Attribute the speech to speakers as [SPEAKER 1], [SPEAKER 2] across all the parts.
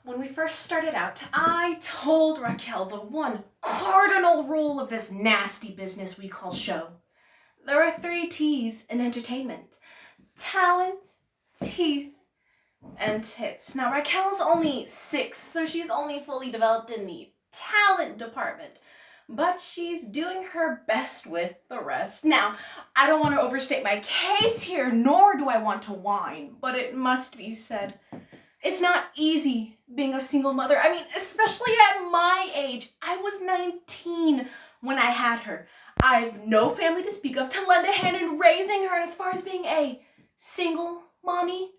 [SPEAKER 1] When we first started out, I told Raquel the one cardinal rule of this nasty business we call show. There are 3 T's in entertainment: talent, teeth, and tits. Now, Raquel's only 6, so she's only fully developed in the talent department, but she's doing her best with the rest. Now, I don't want to overstate my case here, nor do I want to whine, but it must be said, it's not easy being a single mother. I mean, especially at my age. I was 19 when I had her. I've no family to speak of to lend a hand in raising her, and as far as being a single mommy,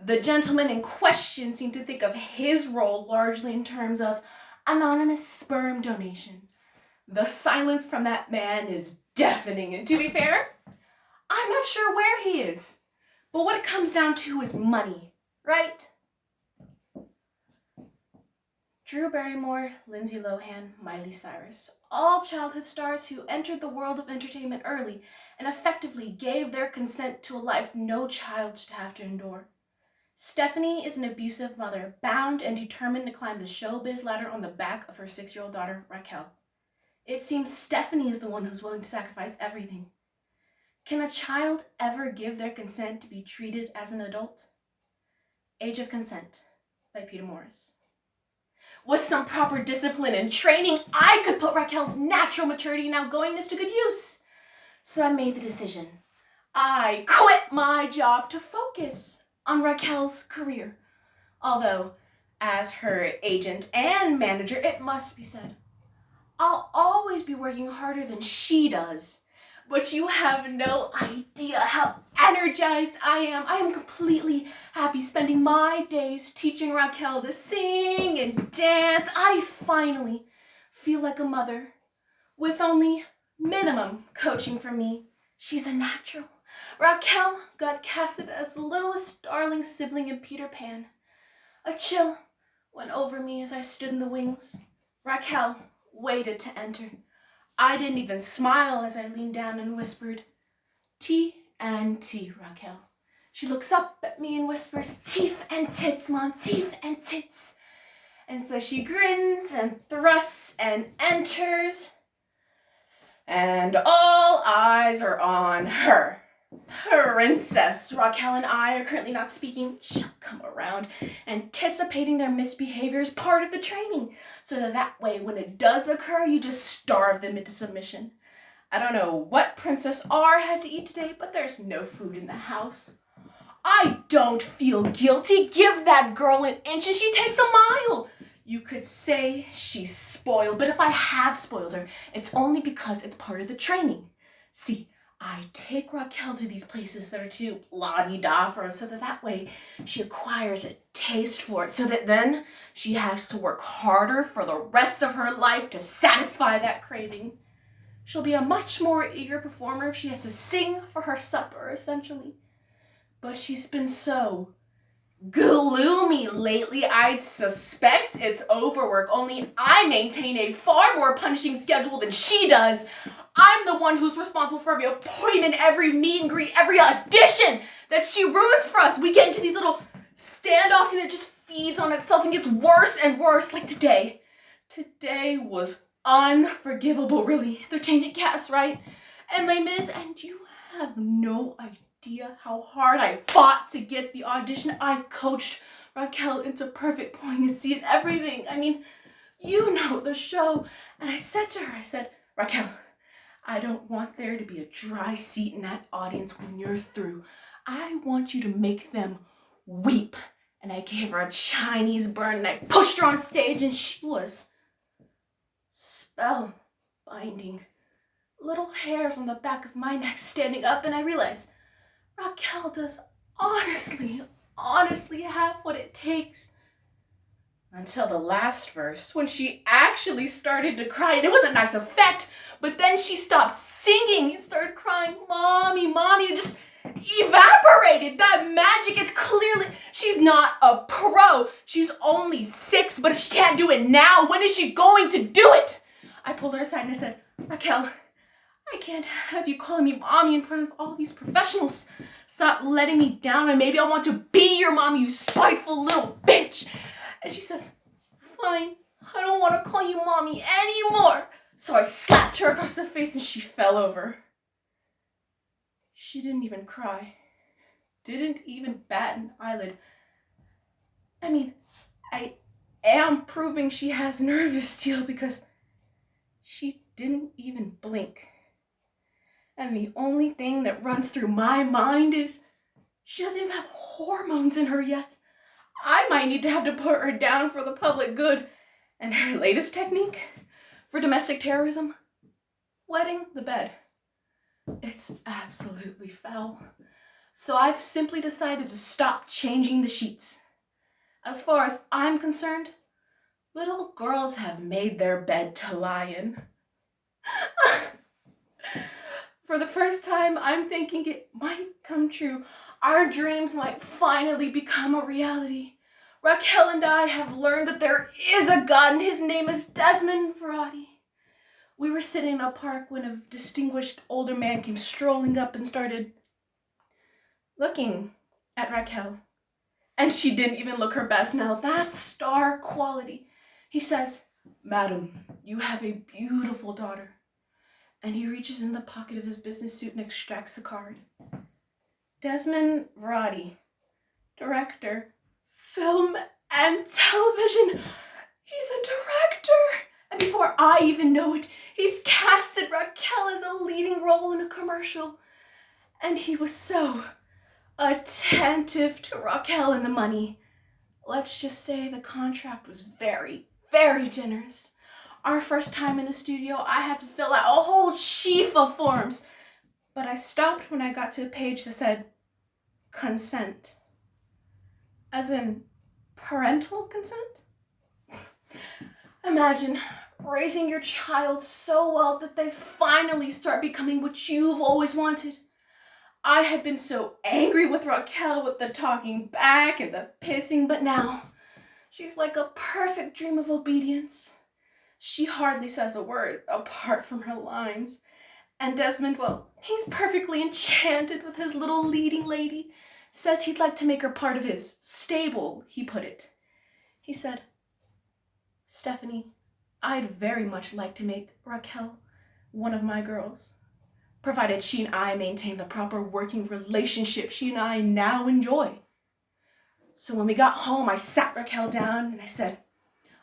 [SPEAKER 1] the gentleman in question seemed to think of his role largely in terms of anonymous sperm donation. The silence from that man is deafening, and to be fair, I'm not sure where he is. But what it comes down to is money, right? Drew Barrymore, Lindsay Lohan, Miley Cyrus, all childhood stars who entered the world of entertainment early and effectively gave their consent to a life no child should have to endure. Stephanie is an abusive mother, bound and determined to climb the showbiz ladder on the back of her 6-year-old daughter, Raquel. It seems Stephanie is the one who's willing to sacrifice everything. Can a child ever give their consent to be treated as an adult? Age of Consent by Peter Morris. With some proper discipline and training, I could put Raquel's natural maturity and outgoingness to good use. So I made the decision. I quit my job to focus on Raquel's career. Although, as her agent and manager, it must be said, I'll always be working harder than she does. But you have no idea how energized I am. I am completely happy spending my days teaching Raquel to sing and dance. I finally feel like a mother. With only minimum coaching from me, she's a natural. Raquel got casted as the littlest darling sibling in Peter Pan. A chill went over me as I stood in the wings. Raquel waited to enter. I didn't even smile as I leaned down and whispered, T&T, Raquel. She looks up at me and whispers, teeth and tits, Mom, teeth and tits. And so she grins and thrusts and enters, and all eyes are on her. Princess. Raquel and I are currently not speaking. She'll come around. Anticipating their misbehavior is part of the training, so that way when it does occur, you just starve them into submission. I don't know what Princess R had to eat today, but there's no food in the house. I don't feel guilty. Give that girl an inch and she takes a mile. You could say she's spoiled, but if I have spoiled her, it's only because it's part of the training. See, I take Raquel to these places that are too la-di-da for her, so that way she acquires a taste for it, so that then she has to work harder for the rest of her life to satisfy that craving. She'll be a much more eager performer if she has to sing for her supper, essentially. But she's been so gloomy lately, I'd suspect it's overwork, only I maintain a far more punishing schedule than she does. I'm the one who's responsible for every appointment, every meet and greet, every audition that she ruins for us. We get into these little standoffs and it just feeds on itself and gets worse and worse, like today. Today was unforgivable, really. They're changing cast, right? And Les Mis, and you have no idea how hard I fought to get the audition. I coached Raquel into perfect poignancy and everything. I mean, you know the show. And I said to her, Raquel, I don't want there to be a dry seat in that audience when you're through. I want you to make them weep. And I gave her a Chinese burn and I pushed her on stage and she was spellbinding. Little hairs on the back of my neck standing up, and I realized Raquel does honestly have what it takes. Until the last verse, when she actually started to cry, and it was a nice effect, but then she stopped singing and started crying, Mommy, Mommy, and just evaporated. That magic, it's clearly, she's not a pro. She's only 6, but if she can't do it now, when is she going to do it? I pulled her aside and I said, Raquel, I can't have you calling me mommy in front of all these professionals. Stop letting me down and maybe I'll want to be your mommy, you spiteful little bitch. And she says, call you mommy anymore. So I slapped her across the face and she fell over. She didn't even cry. Didn't even bat an eyelid. I mean, I am proving she has nerve of steel because she didn't even blink. And the only thing that runs through my mind is she doesn't even have hormones in her yet. I might need to have to put her down for the public good. And her latest technique for domestic terrorism? Wetting the bed. It's absolutely foul. So I've simply decided to stop changing the sheets. As far as I'm concerned, little girls have made their bed to lie in. For the first time, I'm thinking it might come true. Our dreams might finally become a reality. Raquel and I have learned that there is a God and his name is Desmond Varadi. We were sitting in a park when a distinguished older man came strolling up and started looking at Raquel. And she didn't even look her best. Now that's star quality. He says, "Madam, you have a beautiful daughter." And he reaches in the pocket of his business suit and extracts a card. Desmond Varadi, director, film and television. He's a director. And before I even know it, he's casted Raquel as a leading role in a commercial. And he was so attentive to Raquel and the money. Let's just say the contract was very, very generous. Our first time in the studio, I had to fill out a whole sheaf of forms. But I stopped when I got to a page that said, consent. As in, parental consent? Imagine raising your child so well that they finally start becoming what you've always wanted. I had been so angry with Raquel with the talking back and the pissing, but now she's like a perfect dream of obedience. She hardly says a word apart from her lines. And Desmond, well, he's perfectly enchanted with his little leading lady. Says he'd like to make her part of his stable, he put it. He said, "Stephanie, I'd very much like to make Raquel one of my girls, provided she and I maintain the proper working relationship she and I now enjoy." So when we got home, I sat Raquel down and I said,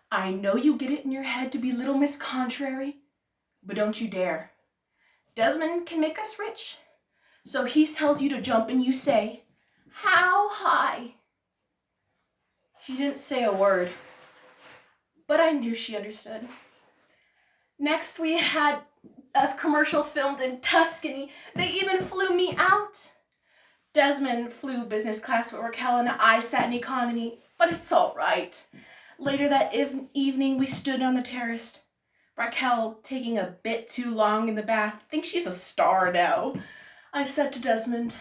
[SPEAKER 1] "I know you get it in your head to be Little Miss Contrary, but don't you dare. Desmond can make us rich. So he tells you to jump and you say, 'How high?'" She didn't say a word, but I knew she understood. Next, we had a commercial filmed in Tuscany. They even flew me out. Desmond flew business class with Raquel and I sat in economy, but it's all right. Later that evening, we stood on the terrace. Raquel taking a bit too long in the bath. Thinks she's a star now. I said to Desmond,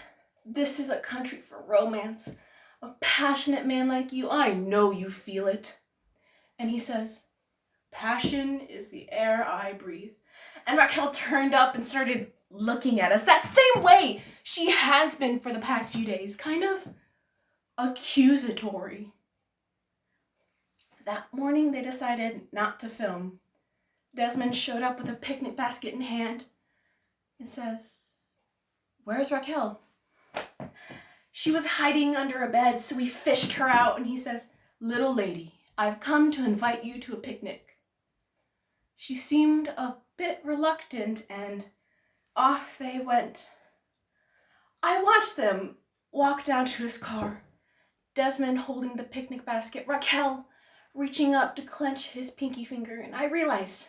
[SPEAKER 1] "This is a country for romance. A passionate man like you, I know you feel it." And he says, "Passion is the air I breathe." And Raquel turned up and started looking at us that same way she has been for the past few days, kind of accusatory. That morning, they decided not to film. Desmond showed up with a picnic basket in hand and says, "Where's Raquel?" She was hiding under a bed, so we fished her out, and he says, "Little lady, I've come to invite you to a picnic." She seemed a bit reluctant, and off they went. I watched them walk down to his car, Desmond holding the picnic basket, Raquel reaching up to clench his pinky finger, and I realized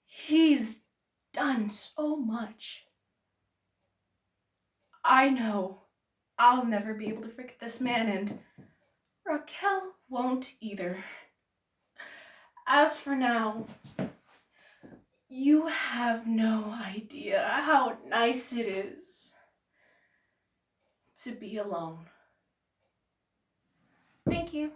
[SPEAKER 1] he's done so much. I know I'll never be able to forget this man, and Raquel won't either. As for now, you have no idea how nice it is to be alone. Thank you.